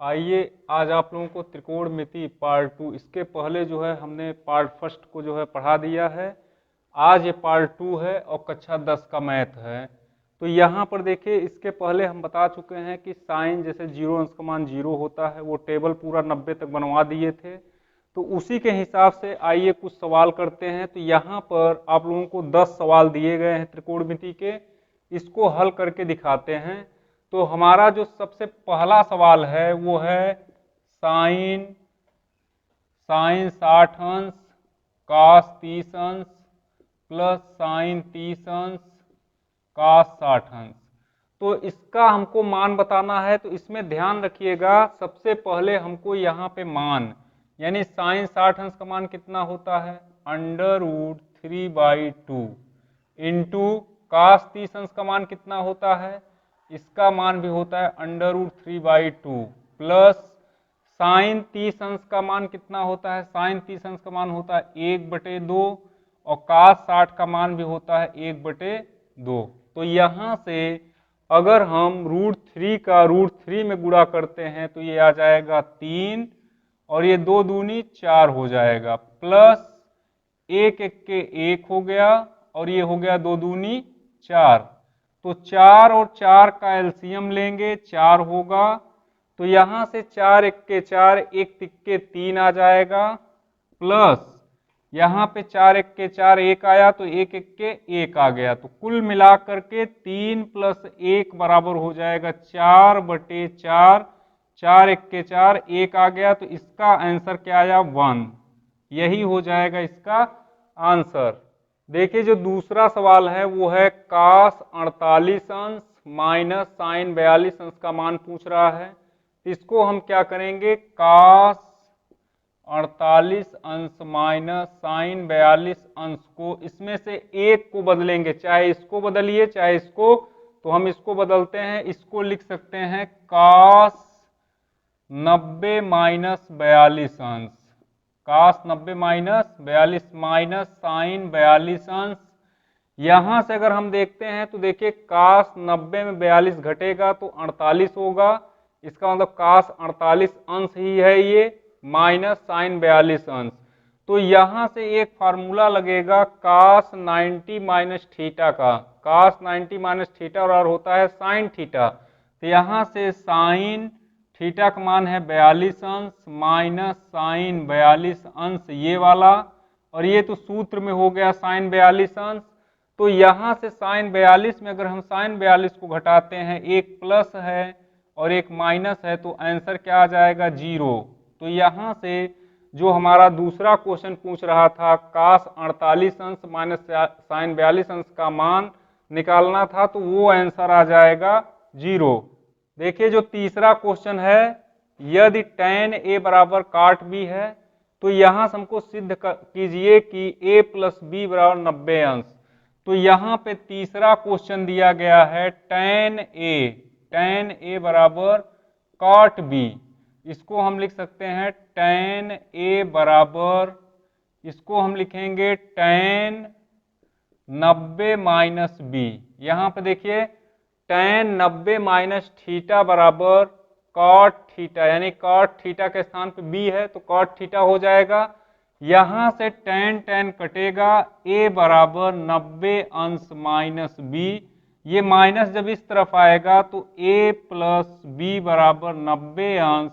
आइए आज आप लोगों को त्रिकोणमिति पार्ट 2, इसके पहले जो है हमने पार्ट फर्स्ट को जो है पढ़ा दिया है। आज ये पार्ट 2 है और कक्षा 10 का मैथ है। तो यहाँ पर देखिए, इसके पहले हम बता चुके हैं कि साइन जैसे 0 अंश का मान 0 होता है, वो टेबल पूरा 90 तक बनवा दिए थे। तो उसी के हिसाब से आइए कुछ सवाल करते हैं। तो यहाँ पर आप लोगों को 10 सवाल दिए गए हैं त्रिकोणमिति के, इसको हल करके दिखाते हैं। तो हमारा जो सबसे पहला सवाल है वो है साइन साइन 60 अंश कॉस 30 अंश प्लस साइन 30 अंश कॉस 60 अंश। तो इसका हमको मान बताना है। तो इसमें ध्यान रखिएगा, सबसे पहले हमको यहाँ पे मान यानी साइन 60 अंश का मान कितना होता है, √3/2 इंटू कॉस 30 अंश का मान कितना होता है, इसका मान भी होता है √3/2 प्लस साइन 30 अंश का मान कितना होता है, साइन 30 अंश का मान होता है 1/2 और cos 60 का मान भी होता है 1/2। तो यहाँ से अगर हम √3 का √3 में गुणा करते हैं तो ये आ जाएगा 3 और ये 2 दूनी 4 हो जाएगा, प्लस 1 1 के 1 हो गया और ये हो गया 2 दूनी 4। तो 4 और 4 का एलसीएम लेंगे, 4 होगा। तो यहाँ से 4 1 के 4, 1 तिक्के 3 आ जाएगा, प्लस यहाँ पे 4 1 के 4 1 आया तो 1 1 के 1 आ गया। तो कुल मिलाकर के 3 + 1 बराबर हो जाएगा 4/4। 4 1 के 4 1 आ गया, तो इसका आंसर क्या आया, 1। यही हो जाएगा इसका आंसर। देखिए जो दूसरा सवाल है वो है cos 48 अंश माइनस साइन 42 अंश का मान पूछ रहा है। इसको हम क्या करेंगे, cos 48 अंश माइनस साइन 42 अंश को इसमें से एक को बदलेंगे, चाहे इसको बदलिए चाहे इसको। तो हम इसको बदलते हैं, इसको लिख सकते हैं cos 90 माइनस 42 अंश, cos 90 माइनस 42 माइनस साइन 42 अंश। यहां से अगर हम देखते हैं तो देखिए cos 90 में 42 घटेगा तो 48 होगा, इसका मतलब cos 48 अंश ही है ये, माइनस साइन 42 अंश। तो यहां से एक फार्मूला लगेगा cos 90 माइनस थीटा का, cos 90 माइनस थीटा और होता है साइन थीटा। तो यहां से साइन थीटा का मान है 42 अंश माइनस साइन 42 अंश ये वाला, और ये तो सूत्र में हो गया साइन 42 अंश। तो यहाँ से साइन 42 में अगर हम साइन 42 को घटाते हैं, एक प्लस है और एक माइनस है, तो आंसर क्या आ जाएगा, 0। तो यहाँ से जो हमारा दूसरा क्वेश्चन पूछ रहा था cos 48 अंश माइनस साइन 42 अंश का मान निकालना था, तो वो आंसर आ जाएगा 0। देखिए जो तीसरा क्वेश्चन है, यदि tan a बराबर cot b है तो यहाँ से हमको सिद्ध कीजिए कि a + b बराबर 90 अंश। तो यहाँ पे तीसरा क्वेश्चन दिया गया है tan a बराबर cot b। इसको हम लिख सकते हैं tan a बराबर, इसको हम लिखेंगे tan 90 माइनस b। यहाँ पे देखिए tan 90 माइनस थीटा बराबर cot थीटा, यानी cot थीटा के स्थान पे b है तो cot थीटा हो जाएगा। यहाँ से tan कटेगा, a बराबर 90 अंश माइनस b। ये माइनस जब इस तरफ आएगा तो a + b बराबर 90 अंश,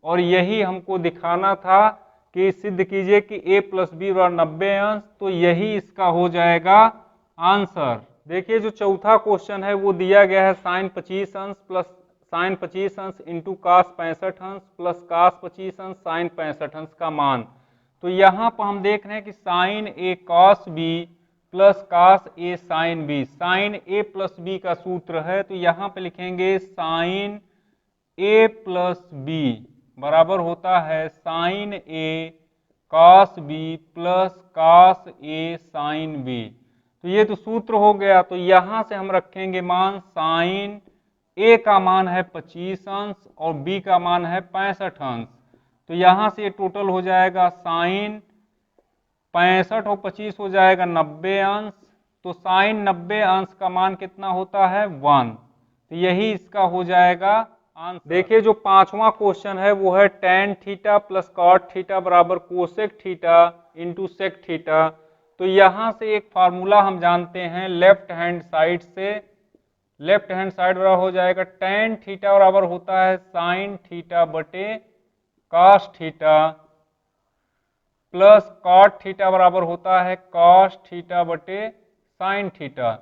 और यही हमको दिखाना था कि सिद्ध कीजिए कि a + b बराबर 90 अंश। तो यही इसका हो जाएगा आंसर। देखिए जो चौथा क्वेश्चन है वो दिया गया है साइन 25 अंश प्लस साइन 25 अंश इंटू cos 65 अंश प्लस cos 25 अंश साइन 65 अंश का मान। तो यहाँ पर हम देख रहे हैं कि sine a cos b plus cos a sine b, sine a plus b का सूत्र है। तो यहाँ पे लिखेंगे साइन a प्लस b बराबर होता है sine a cos b plus cos a sine b। तो ये तो सूत्र हो गया। तो यहाँ से हम रखेंगे मान, साइन a का मान है 25 अंश और b का मान है 65 अंश। तो यहाँ से ये टोटल हो जाएगा साइन 65 और 25 हो जाएगा 90 अंश। तो साइन 90 अंश का मान कितना होता है, 1। तो यही इसका हो जाएगा आंसर। देखिए जो पांचवा क्वेश्चन है वो है tan theta plus cot theta बराबर cosec theta into sec theta. तो यहाँ से एक फार्मूला हम जानते हैं लेफ्ट हैंड साइड से, लेफ्ट हैंड साइड बराबर हो जाएगा tan थीटा बराबर होता है साइन थीटा बटे cos theta plus cot theta बराबर होता है cos थीटा बटे साइन थीटा।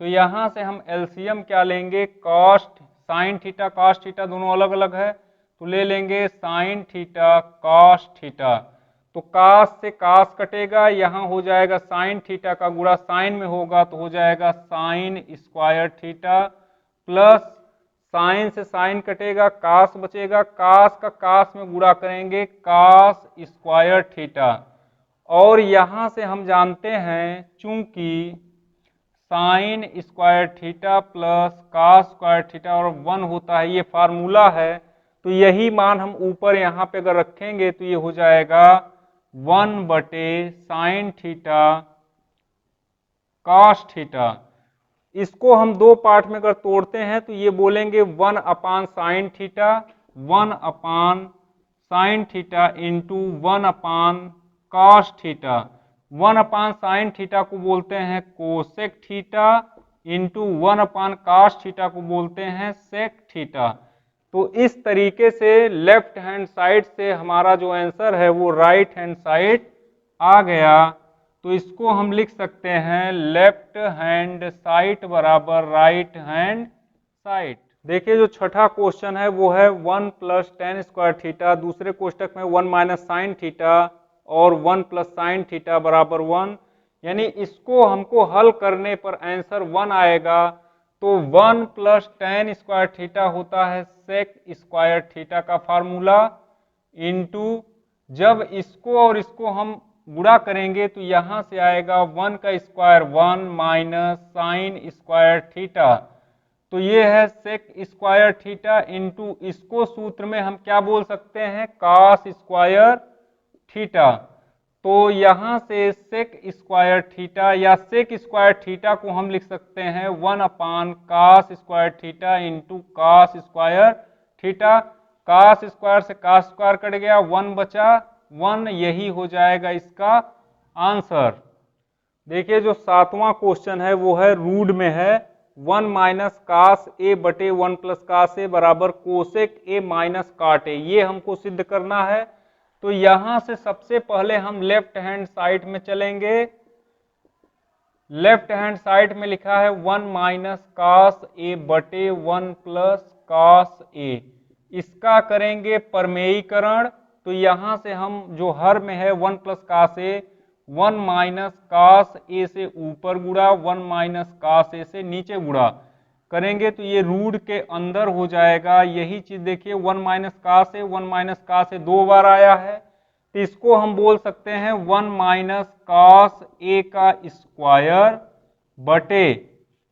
तो यहाँ से हम एलसीएम क्या लेंगे, साइन थीटा cos थीटा दोनों अलग अलग है तो ले लेंगे साइन थीटा cos थीटा। तो cos से cos कटेगा, यहाँ हो जाएगा साइन थीटा का गुणा साइन में होगा तो हो जाएगा sign square theta plus sign से साइन कटेगा कास बचेगा, कास का कास में गुणा करेंगे कास स्क्वायर थीटा। और यहाँ से हम जानते हैं चूंकि sine square theta plus cos square theta और 1 होता है, ये फार्मूला है, तो यही मान हम ऊपर यहाँ पे अगर रखेंगे तो ये हो जाएगा 1 बटे साइन थीटा कास थीटा। इसको हम दो पार्ट में अगर तोड़ते हैं तो ये बोलेंगे 1 अपान साइन थीटा, 1 अपान साइन थीटा इंटू 1 अपान कॉस थीटा। 1 अपान साइन थीटा को बोलते हैं कोसेक थीटा इंटू 1 अपान कॉस थीटा को बोलते हैं सेक थीटा। तो इस तरीके से लेफ्ट हैंड साइड से हमारा जो आंसर है वो राइट हैंड साइड आ गया। तो इसको हम लिख सकते हैं लेफ्ट हैंड साइड बराबर राइट हैंड साइड। देखिए जो छठा क्वेश्चन है वो है 1 प्लस टेन स्क्वायर थीटा, दूसरे कोष्टक में 1 माइनस साइन थीटा और 1 प्लस साइन थीटा बराबर 1, यानी इसको हमको हल करने पर आंसर 1 आएगा। तो 1 प्लस टेन स्क्वायर थीटा होता है सेक स्क्वायर थीटा का फार्मूला इंटू जब इसको और इसको हम गुणा करेंगे तो यहाँ से आएगा 1 का square 1 minus sign square theta. तो ये है सेक स्क्वायर थीटा इंटू इसको सूत्र में हम क्या बोल सकते हैं कॉस स्क्वायर थीटा। तो यहाँ से सेक स्क्वायर थीटा या सेक स्क्वायर थीटा को हम लिख सकते हैं 1 अपान cos square theta into cos square theta. Cos square से कॉस स्क्वायर कट गया, 1 बचा 1, यही हो जाएगा इसका आंसर। देखिए जो सातवां क्वेश्चन है वो है रूट में है 1 माइनस कास ए बटे 1 प्लस कास ए बराबर कोसेक ए माइनस काट ए, ये हमको सिद्ध करना है। तो यहां से सबसे पहले हम लेफ्ट हैंड साइड में चलेंगे। लेफ्ट हैंड साइड में लिखा है 1 माइनस कास ए बटे 1 प्लस कास ए, इसका करेंगे परमेयीकरण। तो यहां से हम जो हर में है 1 प्लस कास ए, 1 माइनस कास ए से ऊपर गुणा 1 माइनस कास ए से नीचे गुणा करेंगे तो ये रूट के अंदर हो जाएगा। यही चीज देखिए 1 माइनस कास ए 1 माइनस कास ए 2 बार आया है, तो इसको हम बोल सकते हैं 1 माइनस कास ए का स्क्वायर बटे,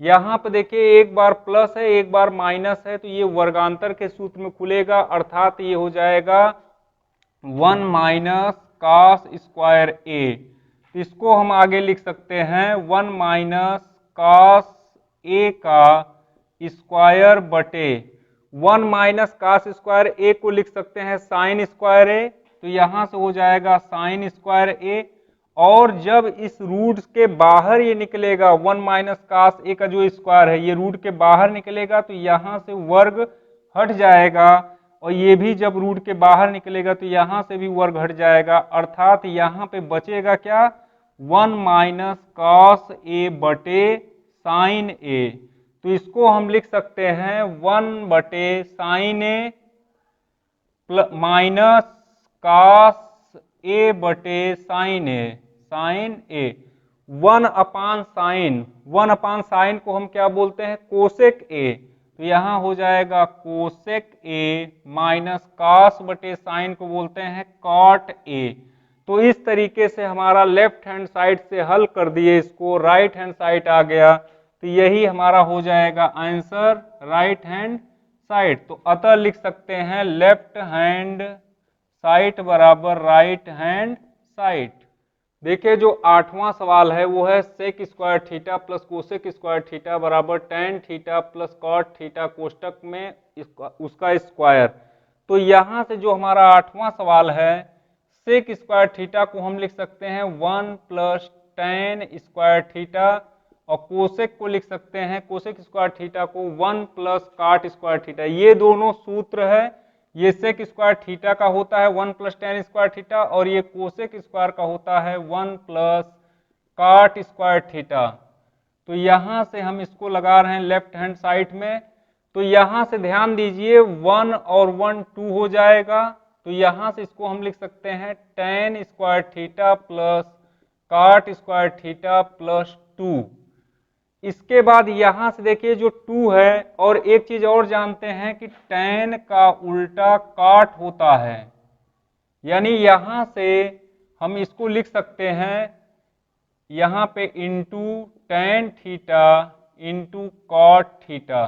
यहाँ पे देखिए एक बार प्लस है एक बार माइनस है तो ये वर्गांतर के सूत्र में खुलेगा, अर्थात ये हो जाएगा 1 माइनस कास स्क्वायर ए। इसको हम आगे लिख सकते हैं 1 माइनस कास ए का स्क्वायर बटे 1 माइनस कास स्क्वायर ए को लिख सकते हैं साइन स्क्वायर ए, तो यहां से हो जाएगा साइन स्क्वायर ए। और जब इस रूट के बाहर ये निकलेगा 1 माइनस कास ए का जो स्क्वायर है ये रूट के बाहर निकलेगा तो यहां से वर्ग हट जाएगा, और ये भी जब रूट के बाहर निकलेगा तो यहां से भी वर्ग हट जाएगा, अर्थात यहां पे बचेगा क्या 1 माइनस कॉस ए बटे साइन ए। तो इसको हम लिख सकते हैं 1 बटे sign A minus cos A बटे साइन ए, साइन ए 1 अपान साइन, 1 अपान साइन को हम क्या बोलते हैं कोसेक ए, तो यहां हो जाएगा कोसेक ए माइनस कॉस बटे साइन को बोलते हैं कॉट ए। तो इस तरीके से हमारा लेफ्ट हैंड साइड से हल कर दिए इसको, राइट हैंड साइड आ गया, तो यही हमारा हो जाएगा आंसर राइट हैंड साइड। तो अतः लिख सकते हैं लेफ्ट हैंड साइड बराबर राइट हैंड साइड। देखिए जो 8वां सवाल है वो है sec square theta plus cosec square theta बराबर tan theta plus cot theta कोष्टक में उसका स्क्वायर। तो यहाँ से जो हमारा 8वां सवाल है, सेक स्क्वायर थीटा को हम लिख सकते हैं 1 प्लस टेन स्क्वायर थीटा, और कोसेक को लिख सकते हैं, कोसेक स्क्वायर थीटा को 1 प्लस काट स्क्वायर थीटा। ये दोनों सूत्र है, ये सेक स्क्वायर थीटा का होता है 1 प्लस टेन स्क्वायर थीटा, और ये कोसेक स्क्वायर का होता है 1 प्लस काट स्क्वायर थीटा। तो यहां से हम इसको लगा रहे हैं लेफ्ट हैंड साइड में। तो यहां से ध्यान दीजिए 1 और 1 2 हो जाएगा, तो यहां से इसको हम लिख सकते हैं टेन स्क्वायर थीटा प्लस काट स्क्वायर थीटा प्लस 2। इसके बाद यहां से देखिए जो 2 है, और एक चीज और जानते हैं कि tan का उल्टा काट होता है, यानी यहां से हम इसको लिख सकते हैं यहां पे into tan theta into cot theta,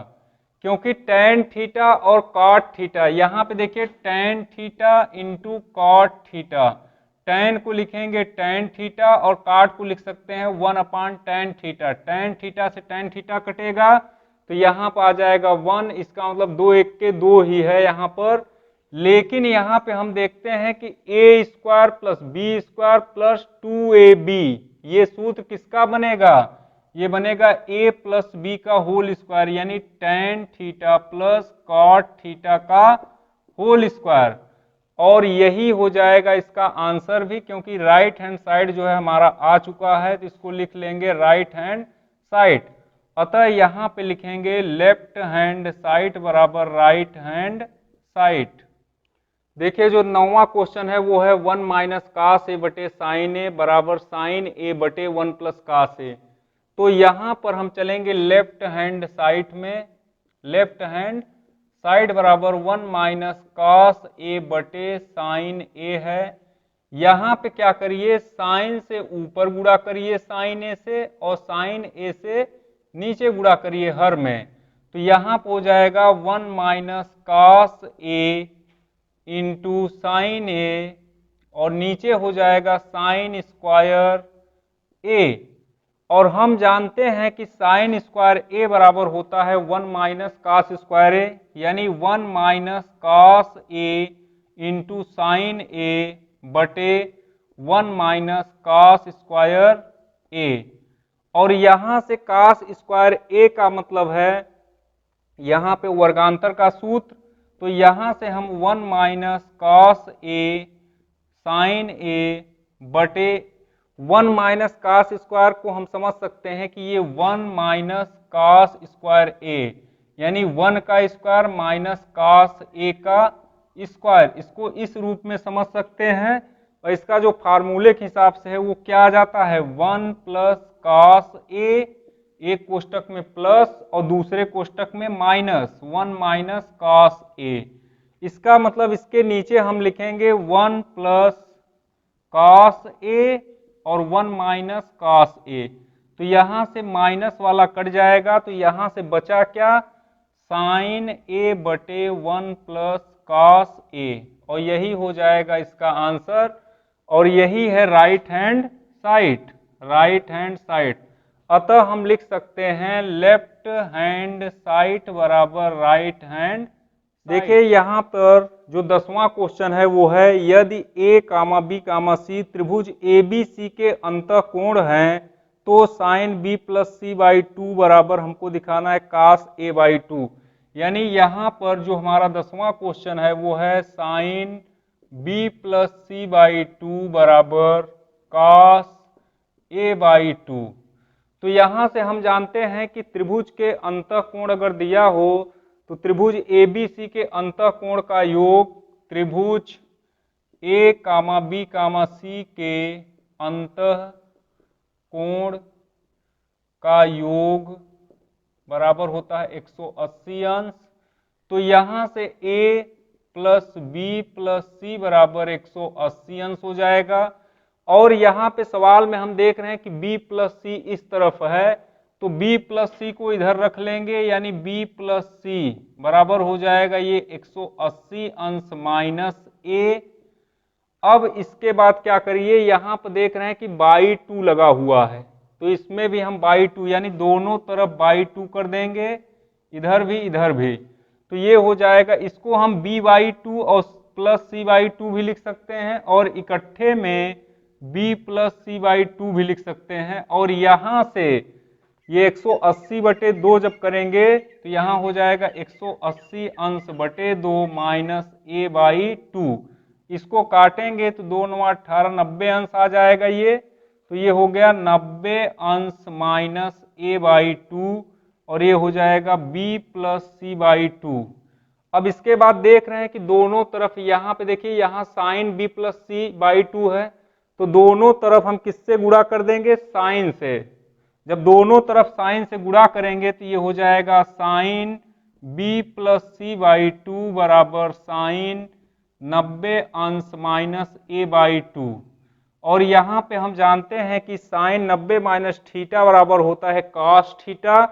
क्योंकि टेन थीटा और कॉट थीटा, यहां पे देखिए tan theta into cot theta, tan को लिखेंगे टेन थीटा और कॉट को लिख सकते हैं 1/tan थीटा। टेन थीटा से टेन थीटा कटेगा तो यहाँ पर आ जाएगा 1, इसका मतलब 2 1 के 2 ही है यहाँ पर। लेकिन यहाँ पे हम देखते हैं कि a square plus b square plus 2ab, ये सूत्र किसका बनेगा? ये बनेगा a प्लस बी का होल स्क्वायर, यानी tan theta plus cot theta का होल स्क्वायर। और यही हो जाएगा इसका आंसर भी, क्योंकि राइट हैंड साइड जो है हमारा आ चुका है, तो इसको लिख लेंगे राइट हैंड साइड। अतः यहाँ पे लिखेंगे लेफ्ट हैंड साइड बराबर राइट हैंड साइड। देखिए जो 9वां क्वेश्चन है वो है 1 माइनस कास ए बटे साइन ए बराबर साइन ए बटे 1 प्लस कास ए। तो यहाँ पर हम चलेंगे लेफ्ट हैंड साइड में, लेफ्ट हैंड साइड बराबर 1 माइनस कॉस ए बटे साइन ए है। यहाँ पे क्या करिए, साइन से ऊपर गुणा करिए साइन ए से, और साइन ए से नीचे गुणा करिए हर में। तो यहाँ पे हो जाएगा 1 minus cos A into sine ए, और नीचे हो जाएगा साइन स्क्वायर ए। और हम जानते हैं कि साइन स्क्वायर ए बराबर होता है 1 माइनस कास स्क्वायर ए, यानी 1 माइनस कास ए इंटू साइन ए बटे 1 माइनस कास स्क्वायर ए। और यहाँ से कास स्क्वायर ए का मतलब है यहाँ पे वर्गांतर का सूत्र, तो यहाँ से हम 1 माइनस कास ए साइन ए बटे 1 माइनस कास स्क्वायर को हम समझ सकते हैं कि ये 1 माइनस कास स्क्वायर ए, यानी 1 का स्क्वायर माइनस कास ए का स्क्वायर, इसको इस रूप में समझ सकते हैं। और इसका जो फार्मूले के हिसाब से है वो क्या आ जाता है, 1 प्लस कास ए, एक कोष्टक में प्लस और दूसरे कोष्टक में माइनस, 1 माइनस कास ए। इसका मतलब इसके नीचे हम लिखेंगे 1 प्लस कास ए और 1 माइनस कास ए। तो यहाँ से माइनस वाला कट जाएगा, तो यहाँ से बचा क्या, साइन ए बटे 1 प्लस कास ए, और यही हो जाएगा इसका आंसर। और यही है right hand side, right hand side. अतः हम लिख सकते हैं लेफ्ट हैंड साइड बराबर राइट हैंड। देखिए यहाँ पर जो 10वां क्वेश्चन है वो है यदि a comma b comma c त्रिभुज ABC के अंतःकोण हैं तो sine b plus c by 2 बराबर हमको दिखाना है कास a बाई 2। यानी यहाँ पर जो हमारा 10वां क्वेश्चन है वो है sine b plus c by 2 बराबर कास a बाई 2। तो यहाँ से हम जानते हैं कि त्रिभुज के अंतःकोण अगर दिया हो तो त्रिभुज ABC के अंतःकोण का योग त्रिभुज A comma B comma C के अंतःकोण का योग बराबर होता है 180 अंश। तो यहाँ से A plus B plus C बराबर 180 अंश हो जाएगा। और यहाँ पे सवाल में हम देख रहे हैं कि B प्लस C इस तरफ है, तो B प्लस C को इधर रख लेंगे, यानी B प्लस C बराबर हो जाएगा ये 180 अंश माइनस A। अब इसके बाद क्या करिए, यहाँ पर देख रहे हैं कि बाई 2 लगा हुआ है, तो इसमें भी हम बाई 2 यानी दोनों तरफ बाई 2 कर देंगे, इधर भी। तो ये हो जाएगा, इसको हम b/2 और प्लस c/2 भी लिख सकते हैं, और इकट्ठे में b प्लस c/2 भी लिख सकते हैं। और यहाँ से ये 180/2 जब करेंगे तो यहाँ हो जाएगा 180 अंश बटे 2 माइनस a/2। इसको काटेंगे तो 2 9 18, 90 अंश आ जाएगा ये, तो ये हो गया 90 अंश माइनस a/2, और ये हो जाएगा b प्लस c/2। अब इसके बाद देख रहे हैं कि दोनों तरफ, यहाँ पे देखिए यहाँ साइन b प्लस c/2 है, तो दोनों तरफ हम किससे गुणा कर देंगे, साइन से। जब दोनों तरफ साइन से गुणा करेंगे तो ये हो जाएगा साइन b प्लस c/2 बराबर साइन 90 अंश माइनस a/2। और यहाँ पे हम जानते हैं कि साइन 90 माइनस थीटा बराबर होता है कॉस थीटा,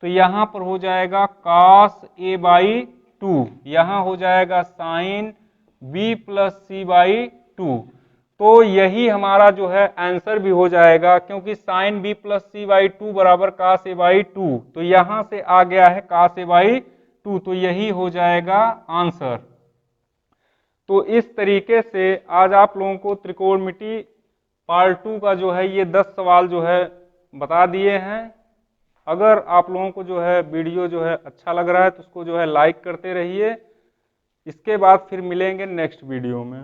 तो यहाँ पर हो जाएगा कॉस a/2, यहाँ हो जाएगा साइन b प्लस c/2। तो यही हमारा जो है आंसर भी हो जाएगा, क्योंकि साइन b प्लस c/2 बराबर कॉस a/2, तो यहाँ से आ गया है कॉस a/2, तो यही हो जाएगा आंसर। तो इस तरीके से आज आप लोगों को त्रिकोणमिति पार्ट 2 का जो है ये 10 सवाल जो है बता दिए हैं। अगर आप लोगों को जो है वीडियो जो है अच्छा लग रहा है तो उसको जो है लाइक करते रहिए। इसके बाद फिर मिलेंगे नेक्स्ट वीडियो में।